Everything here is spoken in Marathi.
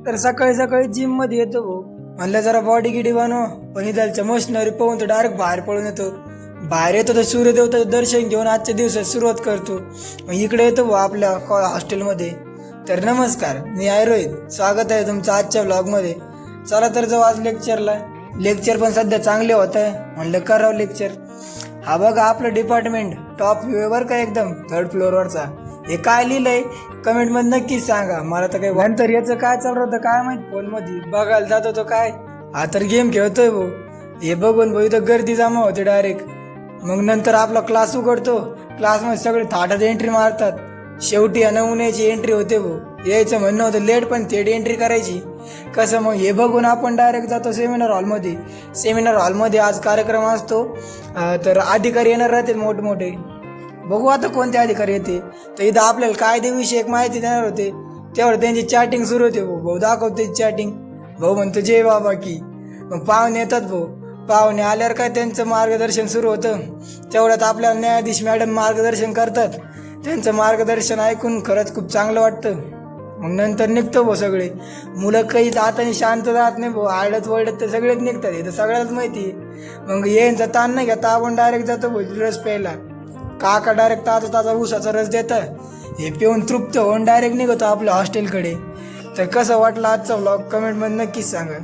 तर सकाळी सकाळी जिम मध्ये येतो भाऊ. म्हणलं जरा बॉडी गिडी बनव, पण इथलच्या मशिनरी पाहून तर डायरेक्ट बाहेर पळून येतो. बाहेर येतो तर सूर्यदेवताचं दर्शन घेऊन आजच्या दिवसात सुरुवात करतो. मग इकडे येतो भाऊ आपल्या हॉस्टेलमध्ये. तर नमस्कार, मी आहे रोहित. स्वागत आहे तुमचं आजच्या ब्लॉगमध्ये. चला तर जाऊ आज लेक्चरला. लेक्चर पण सध्या चांगले होत आहे, म्हणलं करावं लेक्चर. हा बघा आपलं डिपार्टमेंट टॉप व्ह्यू बरं का, एकदम 3rd फ्लोअरवरचा. हे काय लिहिलंय कमेंट मध्ये नक्कीच सांगा. मला तर काही नंतर याचं काय चालू होतं काय माहित, फोन मध्ये बघायला जात होतो काय, हा तर गेम खेळतोय भाऊ. हे बघून भाऊ इथं गर्दी जमा होते डायरेक्ट. मग नंतर आपला क्लास उघडतो, क्लासमध्ये सगळे थाटात एंट्री मारतात. शेवटी नमुन्याची एंट्री होते भाऊ. यायचं म्हणणं होतं लेट, पण थेट एंट्री करायची. कसं मग हे बघून आपण डायरेक्ट जातो सेमिनार हॉलमध्ये. सेमिनार हॉलमध्ये आज कार्यक्रम असतो, तर अधिकारी येणार राहतील मोठमोठे. बघू आता कोणते अधिकारी येते. तर इथं आपल्याला कायदेविषयक माहिती देणार होते. तेवढं त्यांची चॅटिंग सुरू होते भाऊ. भाऊ दाखवते चॅटिंग. भाऊ म्हणतो जय बाबा की. मग पाहुणे येतात भाऊ. पाहुणे आल्यावर काय त्यांचं मार्गदर्शन सुरू होतं. तेवढ्यात आपल्याला न्यायाधीश मॅडम मार्गदर्शन करतात. त्यांचं मार्गदर्शन ऐकून खरंच खूप चांगलं वाटतं. मग नंतर निघतो भाऊ सगळे. मुलं काही आता शांत राहत नाही भाऊ. आरडत वळडत तर सगळेच निघतात, हे तर सगळ्याच माहिती. मग यांचा ताण नाही घेता आपण डायरेक्ट जातो भाऊ रस प्यायला. काका डायरेक्ट ताजा ऊसाचा रस देतात. हे पिऊन तृप्त होऊन डायरेक्ट निघतो आपल्या हॉस्टेलकडे. तर कसं वाटलं आजचा व्लॉग कमेंटमध्ये नक्कीच सांगा.